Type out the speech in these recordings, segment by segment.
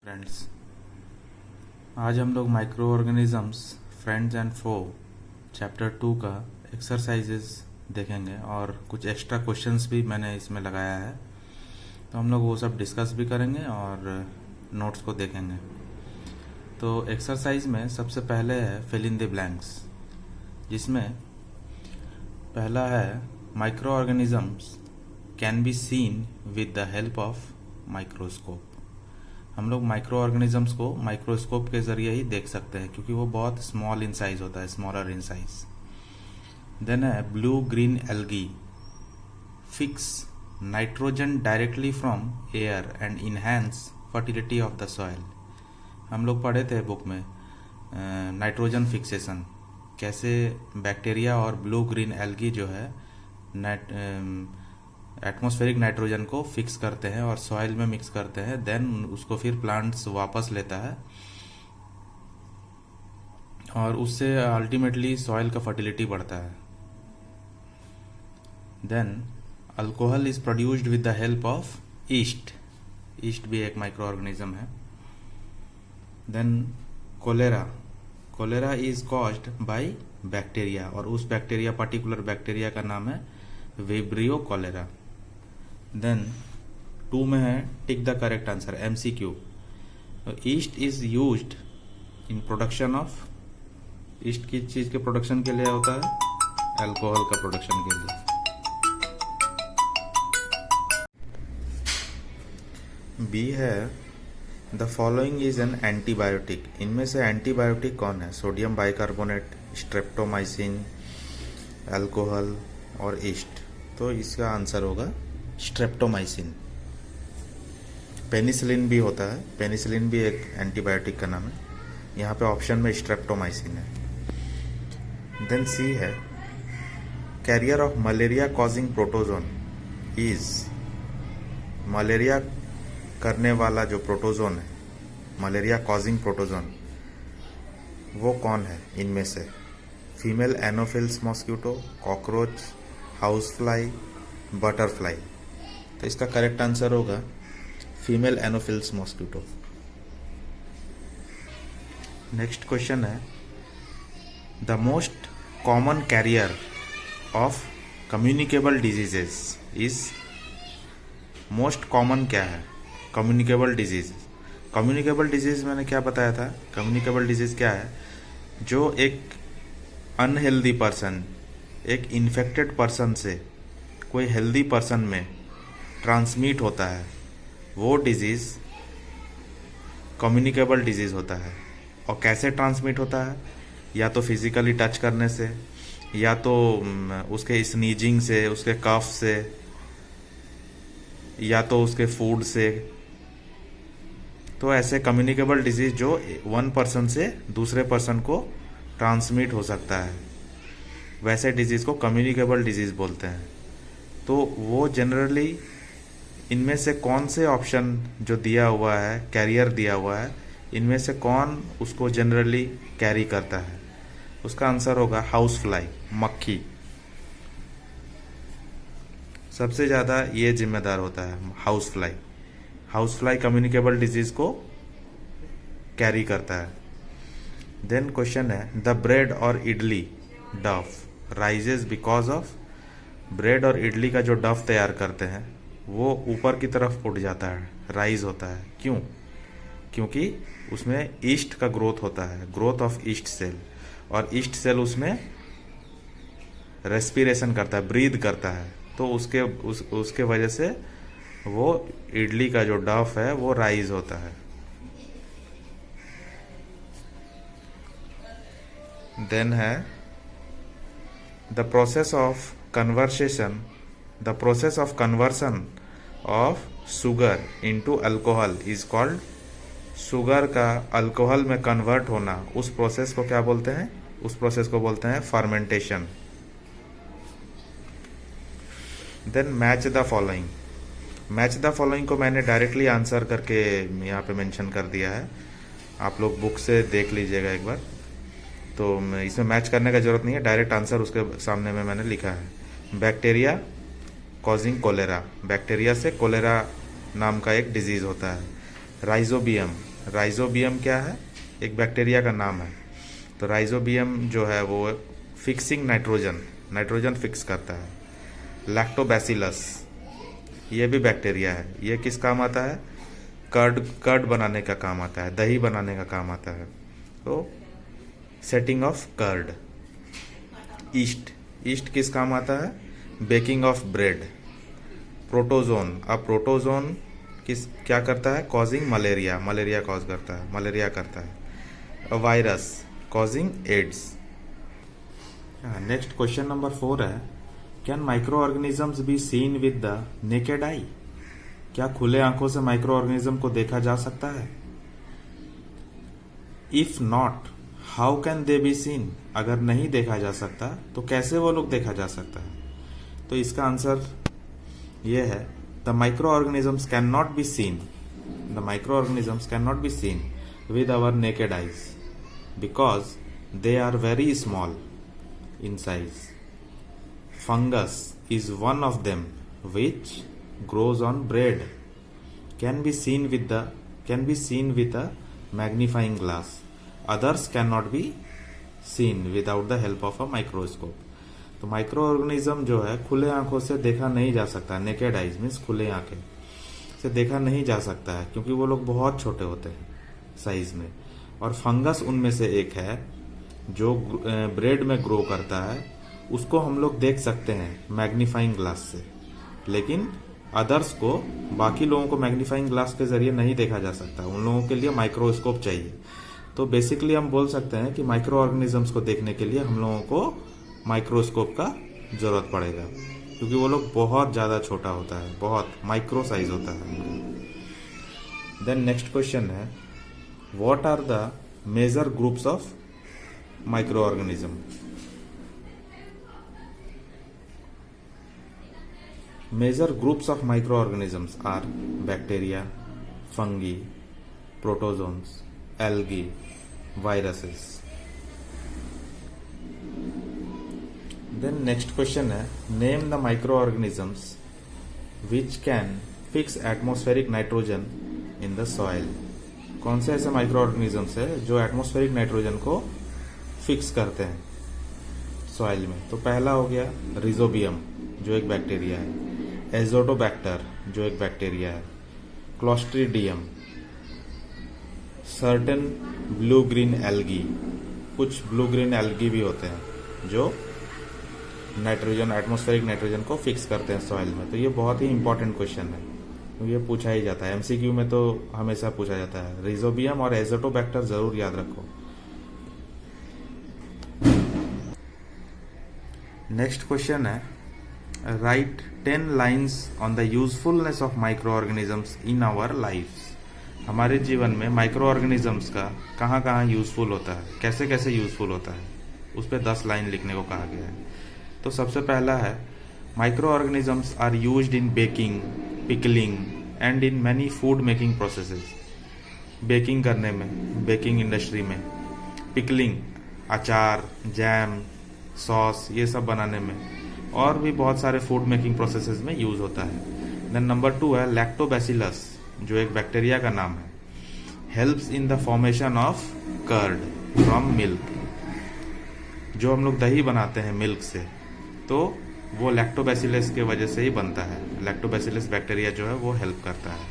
Friends, आज हम लोग micro organisms friends and foe chapter 2 का एक्सरसाइजेस देखेंगे और कुछ एक्स्ट्रा क्वेश्चंस भी मैंने इसमें लगाया है। तो हम लोग वो सब डिस्कस भी करेंगे और नोट्स को देखेंगे। तो एक्सरसाइज में सबसे पहले है फिल इन द ब्लैंक्स, जिसमें पहला है micro organisms can B seen with the help of microscope. हम लोग माइक्रो ऑर्गेनिजम्स को माइक्रोस्कोप के जरिए ही देख सकते हैं क्योंकि वो बहुत स्मॉल इन साइज होता है, स्मॉलर इन साइज। देन है blue green algae fix nitrogen directly from air and enhance fertility of the soil. हम लोग पढ़े थे बुक में नाइट्रोजन फिक्सेशन, कैसे बैक्टीरिया और ब्लू ग्रीन एल्गी जो है एटमॉस्फेरिक नाइट्रोजन को फिक्स करते हैं और सॉइल में मिक्स करते हैं। देन उसको फिर प्लांट्स वापस लेता है और उससे अल्टीमेटली सॉइल का फर्टिलिटी बढ़ता है। Then alcohol is produced with the help of yeast. Yeast भी एक माइक्रो ऑर्गेनिज्म है। Then cholera is caused by bacteria, और उस बैक्टीरिया पर्टिकुलर बैक्टीरिया का नाम है विब्रियो कोलेरा। देन 2 में है tick the correct answer, MCQ। East is used in production of, east की चीज के प्रोडक्शन के लिए होता है, अल्कोहल का प्रोडक्शन के लिए। बी है the following is an antibiotic. इनमें से एंटीबायोटिक कौन है? सोडियम बाइकार्बोनेट, स्ट्रेप्टोमाइसिन, अल्कोहल और ईस्ट। तो इसका आंसर होगा स्ट्रेप्टोमाइसिन। पेनिसिलिन भी होता है, पेनिसिलिन भी एक एंटीबायोटिक का नाम है। यहाँ पे ऑप्शन में स्ट्रेप्टोमाइसिन है। देन सी है carrier of malaria causing protozoan is. Malaria करने वाला जो प्रोटोजोन है, मलेरिया कॉजिंग प्रोटोजोन, वो कौन है इनमें से? Female Anopheles mosquito, cockroach, house fly, butterfly. तो इसका करेक्ट आंसर होगा female Anopheles mosquito. Next question है the most common carrier of communicable diseases is. Most common क्या है? Communicable disease. कम्युनिकेबल डिजीज मैंने क्या बताया था? कम्युनिकेबल डिजीज क्या है? जो एक अनहेल्दी पर्सन एक इन्फेक्टेड पर्सन से कोई हेल्दी पर्सन में ट्रांसमिट होता है, वो डिजीज कम्युनिकेबल डिजीज होता है। और कैसे ट्रांसमिट होता है? या तो फिजिकली टच करने से, या तो उसके स्नीजिंग से, उसके कफ से, या तो उसके फूड से। तो ऐसे कम्युनिकेबल डिजीज जो वन पर्सन से दूसरे पर्सन को ट्रांसमिट हो सकता है, वैसे डिजीज को कम्युनिकेबल डिजीज बोलते हैं। तो वो जनरली इनमें से कौन से ऑप्शन जो दिया हुआ है, कैरियर दिया हुआ है, इनमें से कौन उसको जनरली कैरी करता है? उसका आंसर होगा हाउस फ्लाई, मक्खी। सबसे ज़्यादा ये जिम्मेदार होता है house fly. House fly communicable disease को कैरी करता है। देन क्वेश्चन है द ब्रेड और इडली डफ राइजेस बिकॉज ऑफ। ब्रेड और इडली का जो डफ तैयार करते हैं वो ऊपर की तरफ उठ जाता है, राइज होता है। क्यों? क्योंकि उसमें ईस्ट का ग्रोथ होता है, ग्रोथ ऑफ ईस्ट सेल, और ईस्ट सेल उसमें रेस्पिरेशन करता है, ब्रीद करता है। तो उसके वजह से वो इडली का जो डफ है वो राइज होता है। देन है the process of conversation, the process of conversion of sugar into alcohol is called. Sugar का अल्कोहल में कन्वर्ट होना, उस प्रोसेस को क्या बोलते हैं? उस प्रोसेस को बोलते हैं fermentation. Then match the following. Match the following को मैंने डायरेक्टली आंसर करके यहाँ पे मेंशन कर दिया है, आप लोग बुक से देख लीजिएगा एक बार। तो इसमें मैच करने का जरूरत नहीं है, डायरेक्ट आंसर उसके सामने में मैंने लिखा है। बैक्टीरिया कॉजिंग कोलेरा, बैक्टीरिया से कोलेरा नाम का एक डिजीज होता है। राइजोबियम, राइजोबियम क्या है? एक बैक्टीरिया का नाम है। तो राइजोबियम जो है वो फिक्सिंग नाइट्रोजन फिक्स करता है। लैक्टोबैसिलस ये भी बैक्टीरिया है। ये किस काम आता है? कर्ड बनाने का काम आता है, दही बनाने का काम आता है। तो सेटिंग ऑफ कर्ड। ईस्ट किस काम आता है? Baking of bread. प्रोटोजोन, अब प्रोटोजोन क्या करता है? कॉजिंग मलेरिया कॉज करता है, मलेरिया करता है। Virus causing AIDS. Next question number 4 है, can micro organisms be seen with the naked eye? क्या खुले आंखों से माइक्रो ऑर्गेनिज्म को देखा जा सकता है? If not, how can they be seen? अगर नहीं देखा जा सकता तो कैसे वो लोग देखा जा सकता है? तो इसका आंसर ये है, the micro organisms can not be seen, the micro organisms can not be seen with our naked eyes because they are very small in size. Fungus is one of them which grows on bread. Can be seen with a magnifying glass. Others cannot be seen without the help of a microscope. तो micro organism जो है खुले आंखों से देखा नहीं जा सकता। नेकेड आइज मीन्स खुले आंखें से देखा नहीं जा सकता है क्योंकि वो लोग बहुत छोटे होते हैं साइज में। और फंगस उनमें से एक है जो ब्रेड में ग्रो करता है, उसको हम लोग देख सकते हैं मैग्नीफाइंग ग्लास से, लेकिन अदर्स को, बाकी लोगों को मैग्नीफाइंग ग्लास के जरिए नहीं देखा जा सकता। उन लोगों के लिए माइक्रोस्कोप चाहिए। तो बेसिकली हम बोल सकते हैं कि माइक्रो ऑर्गेनिजम्स को देखने के लिए हम लोगों को माइक्रोस्कोप का जरूरत पड़ेगा क्योंकि वो लोग बहुत ज़्यादा छोटा होता है, बहुत माइक्रो साइज होता है। देन नेक्स्ट क्वेश्चन है, what are the major groups of microorganism? Major groups of microorganisms are bacteria, fungi, protozoans, algae, viruses. Then next question है, name the microorganisms which can fix atmospheric nitrogen in the soil. कौन से ऐसे microorganisms है जो atmospheric nitrogen को fix करते हैं soil में? तो पहला हो गया रिजोबियम जो एक बैक्टीरिया है, एजोटोबैक्टर जो एक बैक्टीरिया है, clostridium, certain blue green algae, कुछ ब्लू ग्रीन एल्गी भी होते हैं जो नाइट्रोजन, एटमॉस्फेरिक नाइट्रोजन को फिक्स करते हैं सॉइल में। तो ये बहुत ही इंपॉर्टेंट क्वेश्चन है, तो ये पूछा ही जाता है एमसीक्यू में, तो हमेशा पूछा जाता है। रिजोबियम और एजोटोबैक्टर जरूर याद रखो। नेक्स्ट क्वेश्चन है, write 10 lines on the usefulness of micro organisms in our life. हमारे जीवन में माइक्रो ऑर्गेनिजम्स का कहाँ कहाँ यूजफुल होता है, कैसे कैसे यूजफुल होता है, उस पर 10 लाइन लिखने को कहा गया है। तो सबसे पहला है, micro organisms are used in baking, pickling and in many food making processes. Baking करने में, बेकिंग इंडस्ट्री में, पिकलिंग अचार, जैम, सॉस, ये सब बनाने में, और भी बहुत सारे फूड मेकिंग प्रोसेसेस में यूज होता है। देन नंबर 2 है लैक्टोबैसिलस जो एक बैक्टीरिया का नाम है, helps in the formation of curd from milk. जो हम लोग दही बनाते हैं मिल्क से, तो वो लैक्टोबैसिलस के वजह से ही बनता है। लैक्टोबैसिलस बैक्टीरिया जो है वो हेल्प करता है।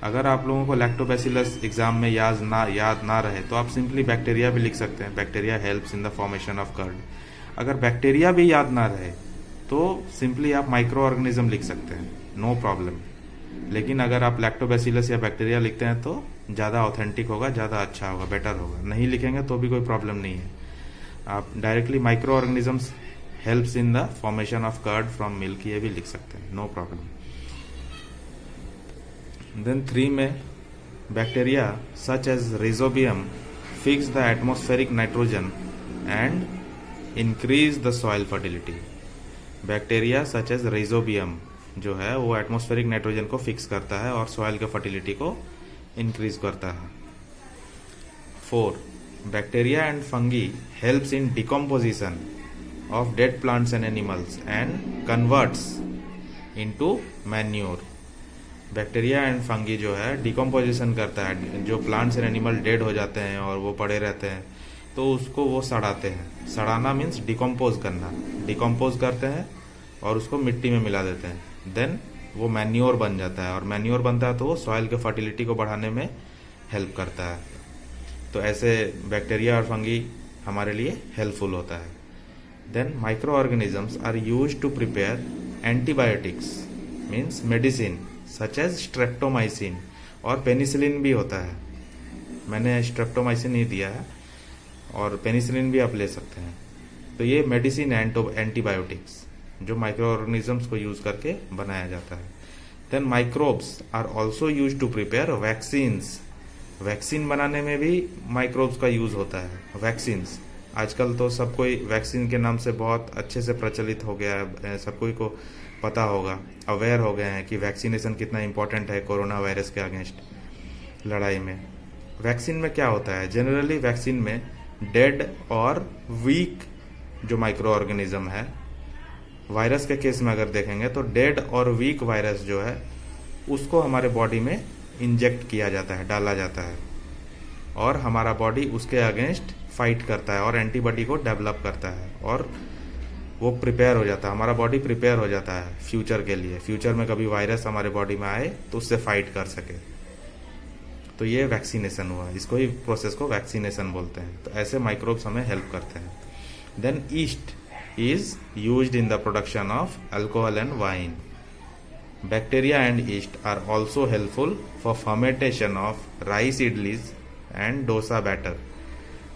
अगर आप लोगों को लैक्टोबैसिलस एग्जाम में याद ना रहे तो आप सिंपली बैक्टीरिया भी लिख सकते हैं, bacteria helps in the formation of curd. अगर बैक्टीरिया भी याद ना रहे तो सिंपली आप माइक्रो ऑर्गेनिज्म लिख सकते हैं, नो प्रॉब्लम। लेकिन अगर आप लैक्टोबैसिलस या बैक्टीरिया लिखते हैं तो ज़्यादा ऑथेंटिक होगा, ज़्यादा अच्छा होगा, बेटर होगा। नहीं लिखेंगे तो भी कोई प्रॉब्लम नहीं है, आप directly micro organisms helps in the formation of curd from milk ये भी लिख सकते हैं, नो प्रॉब्लम। देन 3 में, bacteria such as Rhizobium fix the atmospheric nitrogen and increase the soil fertility. Bacteria such as Rhizobium जो है वो atmospheric nitrogen को फिक्स करता है और सॉइल के फर्टिलिटी को इंक्रीज करता है। 4, bacteria and fungi helps in decomposition of dead plants and animals and converts into manure. Bacteria and fungi जो है डिकम्पोजिशन करता है, जो प्लांट्स एंड एनिमल डेड हो जाते हैं और वो पड़े रहते हैं तो उसको वो सड़ाते हैं। सड़ाना मीन्स डिकम्पोज करना, डिकम्पोज करते हैं और उसको मिट्टी में मिला देते हैं। देन वो मैन्योर बन जाता है, और मैन्योर बनता है तो वो सॉइल के फर्टिलिटी को बढ़ाने में हेल्प करता है। तो ऐसे बैक्टीरिया और फंगी हमारे लिए हेल्पफुल होता है। Then micro organisms are used to prepare antibiotics means medicine such as streptomycin, और पेनिसिलिन भी होता है। मैंने स्ट्रेप्टोमाइसिन ही दिया है और पेनिसिलिन भी आप ले सकते हैं। तो ये मेडिसिन एंटीबायोटिक्स जो माइक्रो ऑर्गेनिजम्स को यूज करके बनाया जाता है। Then microbes are also use to prepare vaccines. Vaccine बनाने में भी माइक्रोब्स का यूज होता है। वैक्सीन्स आजकल तो सब कोई वैक्सीन के नाम से बहुत अच्छे से प्रचलित हो गया है, सब कोई को पता होगा, अवेयर हो गए हैं कि वैक्सीनेशन कितना इंपॉर्टेंट है कोरोना वायरस के अगेंस्ट लड़ाई में। वैक्सीन में क्या होता है, जनरली वैक्सीन में डेड और वीक जो माइक्रो ऑर्गेनिज्म है, वायरस के केस में अगर देखेंगे तो डेड और वीक वायरस जो है उसको हमारे बॉडी में इंजेक्ट किया जाता है, डाला जाता है, और हमारा बॉडी उसके अगेंस्ट फाइट करता है और एंटीबॉडी को डेवलप करता है, और वो प्रिपेयर हो जाता है, हमारा बॉडी प्रिपेयर हो जाता है फ्यूचर के लिए। फ्यूचर में कभी वायरस हमारे बॉडी में आए तो उससे फाइट कर सके। तो ये वैक्सीनेशन हुआ, इसको ही प्रोसेस को वैक्सीनेशन बोलते हैं। तो ऐसे माइक्रोब्स हमें हेल्प करते हैं। Then yeast is used in the production of alcohol and wine. Bacteria and yeast are also helpful for fermentation of rice idlis and dosa batter.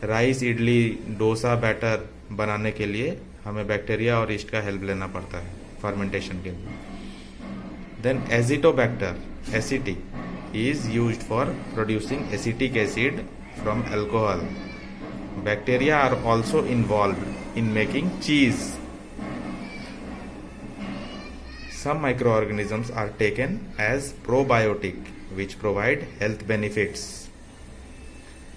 Rice idli dosa batter बनाने के लिए हमें बैक्टीरिया और ईस्ट का help लेना पड़ता है फर्मेंटेशन के लिए। Then Acetobacter aceti is used for producing acetic acid from alcohol. Bacteria are also involved in making cheese. Some microorganisms are taken as probiotic which provide health benefits.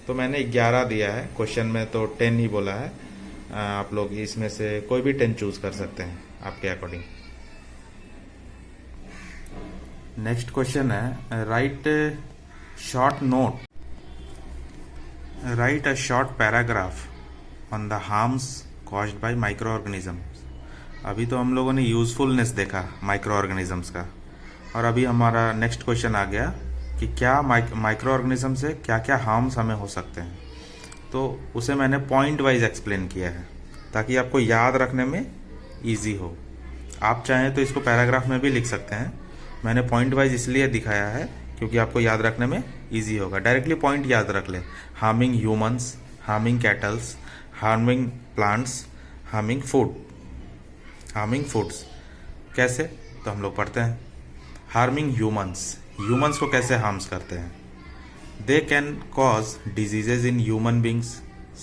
तो मैंने 11 दिया है, क्वेश्चन में तो 10 ही बोला है। आप लोग इसमें से कोई भी 10 चूज कर सकते हैं आपके अकॉर्डिंग। नेक्स्ट क्वेश्चन है, right short note, right a short paragraph on the harms caused by micro organism. अभी तो हम लोगों ने यूजफुलनेस देखा माइक्रो ऑर्गेनिजम्स का, और अभी हमारा नेक्स्ट क्वेश्चन आ गया कि क्या माइक्रो ऑर्गेनिज्म से क्या क्या हार्म्स हमें हो सकते हैं। तो उसे मैंने पॉइंट वाइज एक्सप्लेन किया है ताकि आपको याद रखने में इजी हो। आप चाहें तो इसको पैराग्राफ में भी लिख सकते हैं, मैंने पॉइंट वाइज इसलिए दिखाया है क्योंकि आपको याद रखने में ईजी होगा। डायरेक्टली पॉइंट याद रख ले, harming humans, harming kettles, harming plants, harming food. Harming foods कैसे, तो हम लोग पढ़ते हैं। हार्मिंग ह्यूमंस, ह्यूमंस को कैसे हार्म्स करते हैं। They can cause diseases in human beings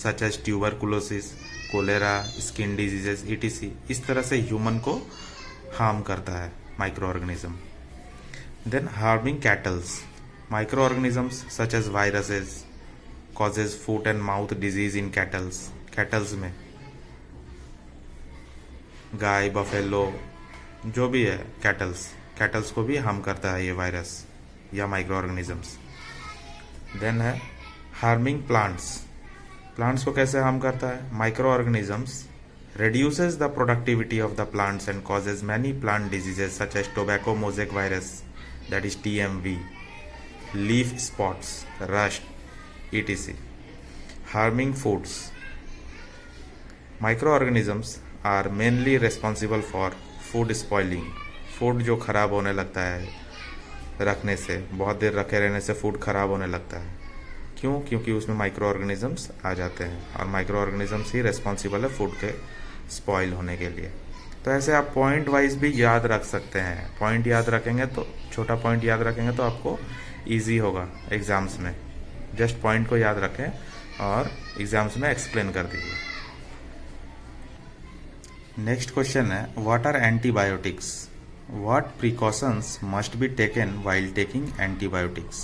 such as tuberculosis, cholera, skin diseases etc। इस तरह से ह्यूमन को हार्म करता है micro organism. Then harming cattles, micro organisms such as viruses causes foot and mouth disease in cattles. Cattles में गाय, buffalo, जो भी है कैटल्स को भी हार्म करता है ये वायरस या माइक्रो ऑर्गेनिजम्स। देन है हार्मिंग प्लांट्स, प्लांट्स को कैसे हार्म करता है। Micro organisms reduces the productivity of the plants and causes many plant diseases such as tobacco mosaic virus, that is TMV, leaf spots, rust etc. Harming foods, microorganisms are mainly responsible for food spoiling. Food जो खराब होने लगता है रखने से, बहुत देर रखे रहने से फूड खराब होने लगता है। क्यों? क्योंकि उसमें माइक्रो ऑर्गेनिजम्स आ जाते हैं और माइक्रो ऑर्गेनिजम्स ही रेस्पॉन्सिबल है फूड के स्पॉइल होने के लिए। तो ऐसे आप पॉइंट वाइज भी याद रख सकते हैं। पॉइंट याद रखेंगे तो, छोटा पॉइंट याद रखेंगे तो आपको इजी होगा एग्जाम्स में। जस्ट पॉइंट को याद रखें और एग्जाम्स में एक्सप्लेन कर दीजिए। नेक्स्ट क्वेश्चन है, what are antibiotics, what precautions must be taken while taking antibiotics.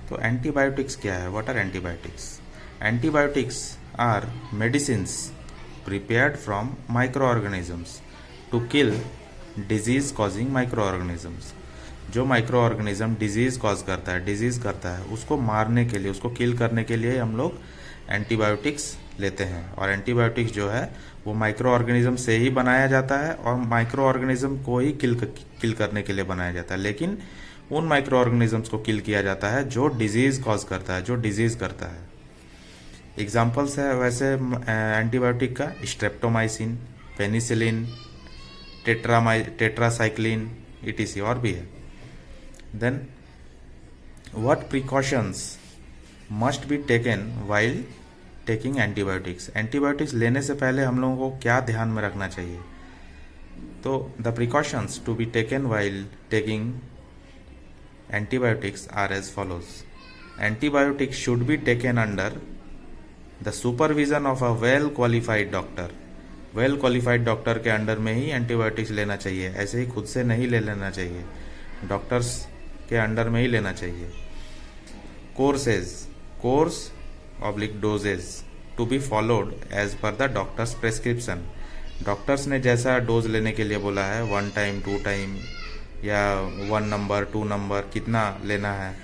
तो एंटीबायोटिक्स क्या है, what are antibiotics. Antibiotics are medicines prepared from microorganisms to kill disease causing microorganisms। जो माइक्रो ऑर्गेनिज्म डिजीज़ कॉज करता है, disease करता है, उसको मारने के लिए, उसको किल करने के लिए हम लोग एंटीबायोटिक्स लेते हैं। और एंटीबायोटिक्स जो है वो माइक्रो ऑर्गेनिज्म से ही बनाया जाता है और माइक्रो ऑर्गेनिज्म को ही किल करने के लिए बनाया जाता है। लेकिन उन माइक्रो ऑर्गेनिजम्स को किल किया जाता है जो डिजीज़ कॉज करता है, जो डिजीज़ करता है। एग्जाम्पल्स है वैसे एंटीबायोटिक का स्ट्रेप्टोमाइसिन, पेनिसिलिन, टेट्रासाइक्लिन, ईटीसी और भी है। Then what precautions must be taken while taking antibiotics. Antibiotics लेने से पहले हम लोगों को क्या ध्यान में रखना चाहिए? तो the precautions to be taken while taking antibiotics are as follows. Antibiotics should be taken under the supervision of a well qualified doctor. well qualified doctor के अंडर में ही एंटीबायोटिक्स लेना चाहिए, ऐसे ही खुद से नहीं ले लेना चाहिए, डॉक्टर्स के अंडर में ही लेना चाहिए। Course oblique doses to be followed as per the doctor's prescription. Doctors ने जैसा डोज लेने के लिए बोला है, 1 टाइम 2 टाइम या 1 नंबर 2 नंबर कितना लेना है,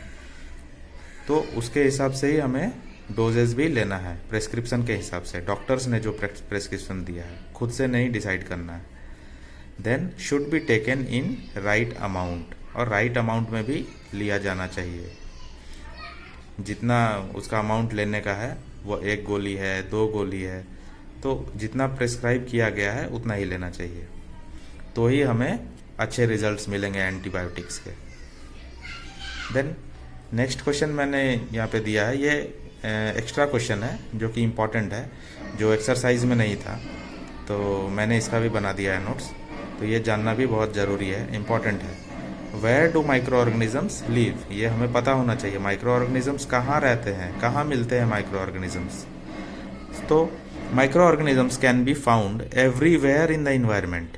तो उसके हिसाब से ही हमें डोजेस भी लेना है, प्रेस्क्रिप्शन के हिसाब से। डॉक्टर्स ने जो प्रेस्क्रिप्शन दिया है, खुद से नहीं डिसाइड करना है। Then should be taken in right amount, और राइट अमाउंट में भी लिया जाना चाहिए। जितना उसका अमाउंट लेने का है, वो 1 गोली है, 2 गोली है, तो जितना प्रेस्क्राइब किया गया है उतना ही लेना चाहिए, तो ही हमें अच्छे रिजल्ट्स मिलेंगे एंटीबायोटिक्स के। देन नेक्स्ट क्वेश्चन मैंने यहाँ पे दिया है, ये एक्स्ट्रा क्वेश्चन है जो कि इम्पॉर्टेंट है, जो एक्सरसाइज में नहीं था, तो मैंने इसका भी बना दिया है नोट्स। तो ये जानना भी बहुत ज़रूरी है, इम्पॉर्टेंट है। Where do micro organisms live, ये हमें पता होना चाहिए। माइक्रो ऑर्गेनिजम्स कहाँ रहते हैं, कहाँ मिलते हैं माइक्रो ऑर्गेनिजम्स? तो micro organisms can be found everywhere in the environment.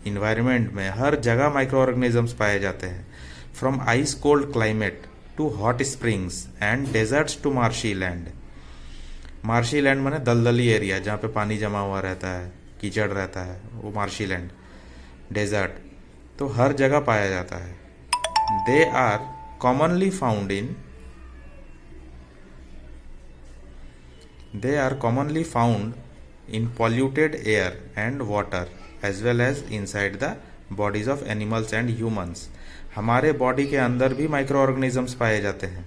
Environment में हर जगह माइक्रो ऑर्गेनिजम्स पाए जाते हैं। From ice cold climate to hot springs and deserts to marshy land. Marshy land माने दलदली एरिया जहाँ पे पानी जमा हुआ रहता है, कीचड़ रहता है, वो मार्शी लैंड। डेजर्ट तो हर जगह पाया जाता है। They are commonly found in polluted air and water as well as inside the bodies of animals and humans। हमारे बॉडी के अंदर भी माइक्रो ऑर्गेनिजम्स पाए जाते हैं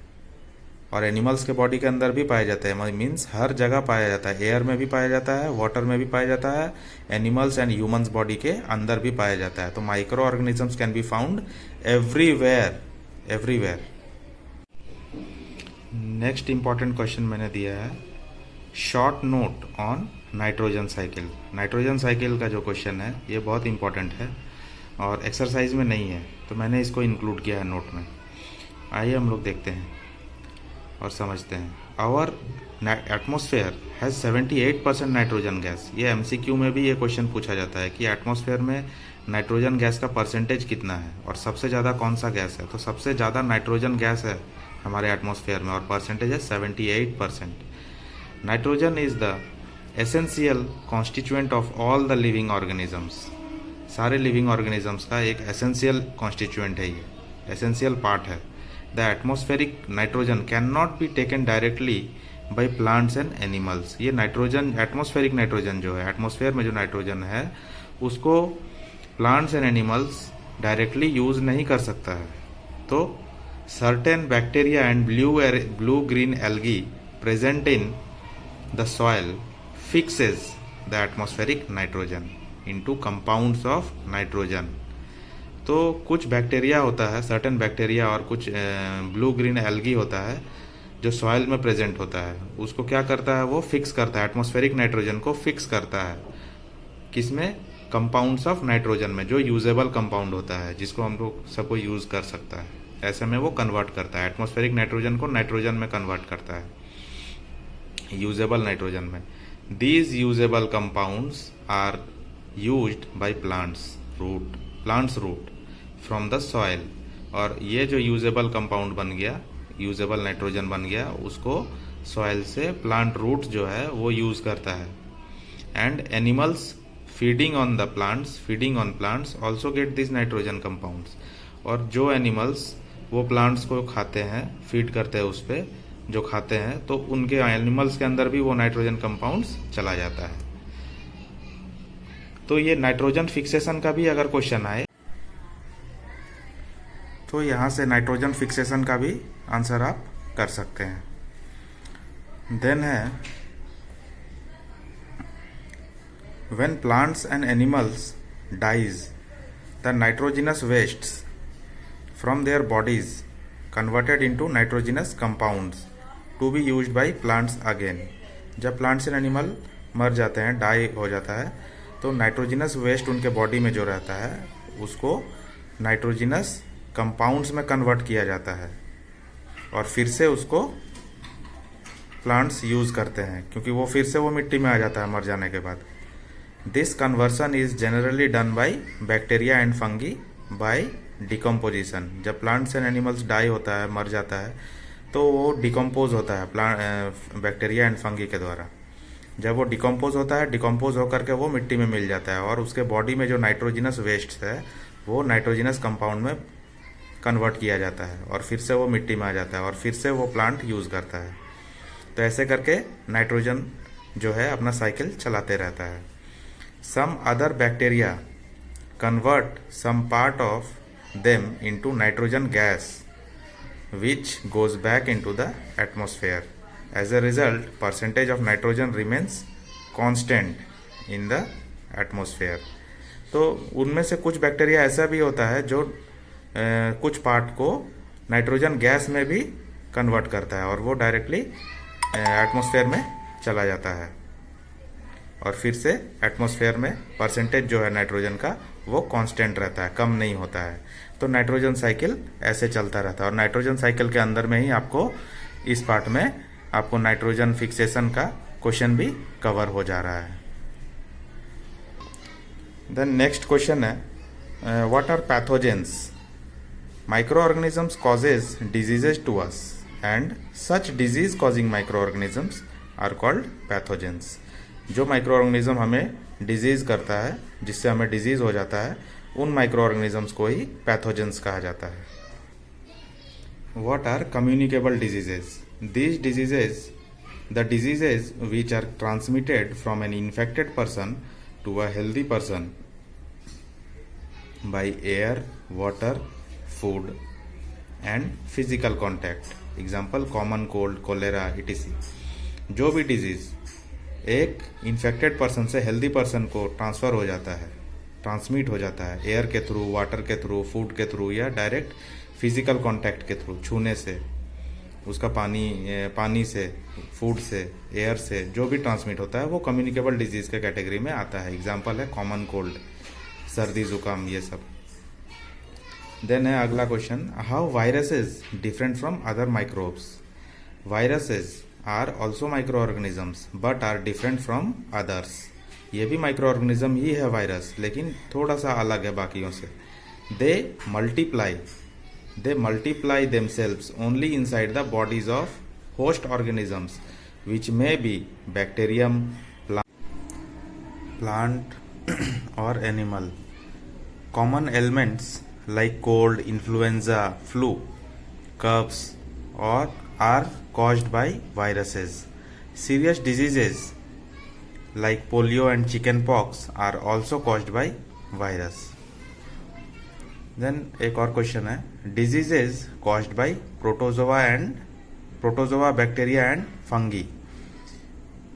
और एनिमल्स के बॉडी के अंदर भी पाए जाते हैं। मीन्स हर जगह पाया जाता है, एयर में भी पाया जाता है, वाटर में भी पाया जाता है, एनिमल्स एंड ह्यूमंस बॉडी के अंदर भी पाया जाता है। तो micro organisms can be found everywhere. Next important question मैंने दिया है, short note on nitrogen cycle. Nitrogen cycle का जो क्वेश्चन है ये बहुत इंपॉर्टेंट है और एक्सरसाइज में नहीं है, तो मैंने इसको इंक्लूड किया है नोट में। आइए हम लोग देखते हैं और समझते हैं। Our atmosphere has 78% nitrogen gas. ये MCQ में भी ये क्वेश्चन पूछा जाता है कि एटमॉस्फेयर में नाइट्रोजन गैस का परसेंटेज कितना है और सबसे ज़्यादा कौन सा गैस है। तो सबसे ज़्यादा नाइट्रोजन गैस है हमारे एटमॉस्फेयर में और परसेंटेज है 78%। Nitrogen is the essential constituent of all the living organisms. सारे लिविंग ऑर्गेनिजम्स का एक एसेंशियल कॉन्स्टिट्यूएंट है, ये एसेंशियल पार्ट है। The atmospheric nitrogen can not be taken directly by plants and animals. ये नाइट्रोजन, एटमॉस्फेरिक नाइट्रोजन जो है, atmosphere में जो नाइट्रोजन है, उसको plants and animals directly use नहीं कर सकता है। तो certain bacteria and blue green algae present in the soil fixes the atmospheric nitrogen into compounds of nitrogen। तो कुछ बैक्टीरिया होता है, सर्टेन बैक्टीरिया और कुछ ब्लू ग्रीन एल्गी होता है जो सॉइल में प्रेजेंट होता है, उसको क्या करता है, वो फिक्स करता है, एटमॉस्फेरिक नाइट्रोजन को फिक्स करता है। किसमें? कंपाउंड्स ऑफ नाइट्रोजन में, जो यूजेबल कंपाउंड होता है, जिसको हम लोग सबको यूज कर सकता है, ऐसे में वो कन्वर्ट करता है। एटमॉस्फेरिक नाइट्रोजन को नाइट्रोजन में कन्वर्ट करता है, यूजेबल नाइट्रोजन में। These usable compounds are used by plants root from the soil। और ये जो यूजेबल कंपाउंड बन गया, यूजेबल नाइट्रोजन बन गया, उसको सॉइल से प्लांट रूट जो है वो यूज करता है। And animals feeding on plants also get this nitrogen compounds. और जो एनिमल्स वो प्लांट्स को खाते हैं, फीड करते हैं उस पे, जो खाते हैं, तो उनके एनिमल्स के अंदर भी वो नाइट्रोजन कंपाउंड्स चला जाता है। तो ये नाइट्रोजन फिक्सेशन का भी अगर क्वेश्चन आए तो यहाँ से नाइट्रोजन फिक्सेशन का भी आंसर आप कर सकते हैं। देन है when plants and animals dies the nitrogenous wastes from their bodies converted into nitrogenous compounds to be used by plants again. जब प्लांट्स एंड एनिमल मर जाते हैं, डाई हो जाता है, तो नाइट्रोजिनस वेस्ट उनके बॉडी में जो रहता है उसको नाइट्रोजिनस कंपाउंड्स में कन्वर्ट किया जाता है और फिर से उसको प्लांट्स यूज करते हैं, क्योंकि वो फिर से वो मिट्टी में आ जाता है मर जाने के बाद। This conversion is generally done by bacteria and fungi by decomposition. जब प्लांट्स एंड एनिमल्स डाई होता है, मर जाता है, तो वो डिकम्पोज होता है प्लांट बैक्टीरिया एंड फंगी के द्वारा। जब वो डिकम्पोज होता है, डिकम्पोज होकर के वो मिट्टी में मिल जाता है और उसके बॉडी में जो नाइट्रोजिनस वेस्ट है वो नाइट्रोजिनस कंपाउंड में कन्वर्ट किया जाता है और फिर से वो मिट्टी में आ जाता है और फिर से वो प्लांट यूज करता है। तो ऐसे करके नाइट्रोजन जो है अपना साइकिल चलाते रहता है। Some other bacteria convert some part of them into nitrogen gas which goes back into the atmosphere. As a result, percentage of nitrogen remains constant in the atmosphere. तो उनमें से कुछ बैक्टीरिया ऐसा भी होता है जो कुछ पार्ट को नाइट्रोजन गैस में भी कन्वर्ट करता है और वो डायरेक्टली एटमॉस्फेयर में चला जाता है और फिर से एटमॉस्फेयर में परसेंटेज जो है नाइट्रोजन का वो कांस्टेंट रहता है, कम नहीं होता है। तो नाइट्रोजन साइकिल ऐसे चलता रहता है और नाइट्रोजन साइकिल के अंदर में ही आपको इस पार्ट में आपको नाइट्रोजन फिक्सेशन का क्वेश्चन भी कवर हो जा रहा है। देन नेक्स्ट क्वेश्चन है what are pathogens. Microorganisms causes diseases to us and such disease causing microorganisms are called pathogens. जो माइक्रोऑर्गेनिज्म हमें डिजीज करता है, जिससे हमें डिजीज हो जाता है, उन माइक्रोऑर्गेनिजम्स को ही पैथोजेंस कहा जाता है। What are communicable diseases. These diseases the diseases which are transmitted from an infected person to a healthy person by air, water, food and physical contact. Example common cold, cholera, etc. जो भी disease एक infected person से healthy person को transfer हो जाता है, transmit हो जाता है एयर के थ्रू, वाटर के थ्रू, फूड के थ्रू या डायरेक्ट फिजिकल कांटेक्ट के थ्रू, छूने से, उसका पानी से, फूड से, एयर से जो भी ट्रांसमिट होता है वो कम्युनिकेबल डिजीज के कैटेगरी में आता है। एग्जाम्पल है कॉमन कोल्ड, सर्दी जुकाम, ये सब। देन है अगला question, how viruses different from other microbes. Viruses are also micro organisms but are different from others. ये भी माइक्रो ऑर्गेनिज्म ही है वायरस, लेकिन थोड़ा सा अलग है बाकियों से। They multiply themselves only inside the bodies of host organisms which may be bacterium, plant और animal. Common elements like cold, influenza, flu, coughs or are caused by viruses. Serious diseases like polio and chickenpox are also caused by virus. Then एक और question है, diseases caused by protozoa, bacteria and fungi.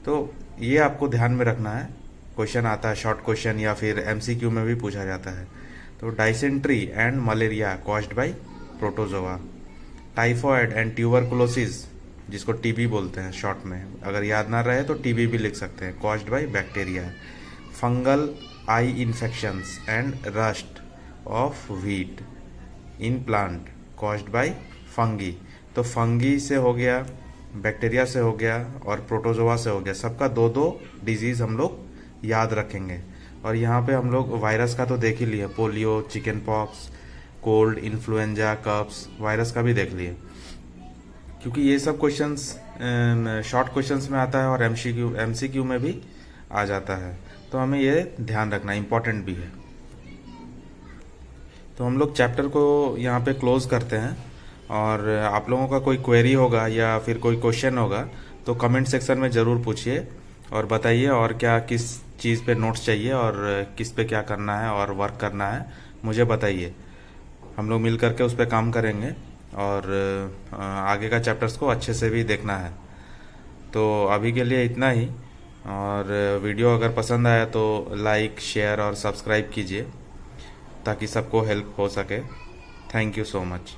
तो ये आपको ध्यान में रखना है, क्वेश्चन आता है शॉर्ट क्वेश्चन या फिर MCQ में भी पूछा जाता है। तो dysentery and malaria caused by protozoa, typhoid and tuberculosis जिसको टीबी बोलते हैं शॉर्ट में, अगर याद ना रहे तो टीबी भी लिख सकते हैं, caused by bacteria. Fungal I infections and rust of wheat in plant caused by fungi. तो फंगी से हो गया, बैक्टीरिया से हो गया और प्रोटोजोआ से हो गया, सबका दो दो डिजीज हम लोग याद रखेंगे। और यहाँ पे हम लोग वायरस का तो देख ही लिए, polio, chicken pox, cold, influenza, cups, virus का भी देख लिए, क्योंकि ये सब क्वेश्चंस शॉर्ट क्वेश्चंस में आता है और MCQ में भी आ जाता है, तो हमें ये ध्यान रखना इम्पोर्टेंट भी है। तो हम लोग चैप्टर को यहाँ पे क्लोज करते हैं। और आप लोगों का कोई क्वेरी होगा या फिर कोई क्वेश्चन होगा तो कमेंट सेक्शन में ज़रूर पूछिए और बताइए, और क्या किस चीज़ पे नोट्स चाहिए और किस पे क्या करना है और वर्क करना है मुझे बताइए। हम लोग मिल करके उस पर काम करेंगे और आगे का चैप्टर्स को अच्छे से भी देखना है। तो अभी के लिए इतना ही, और वीडियो अगर पसंद आया तो लाइक शेयर और सब्सक्राइब कीजिए ताकि सबको हेल्प हो सके। Thank you so much.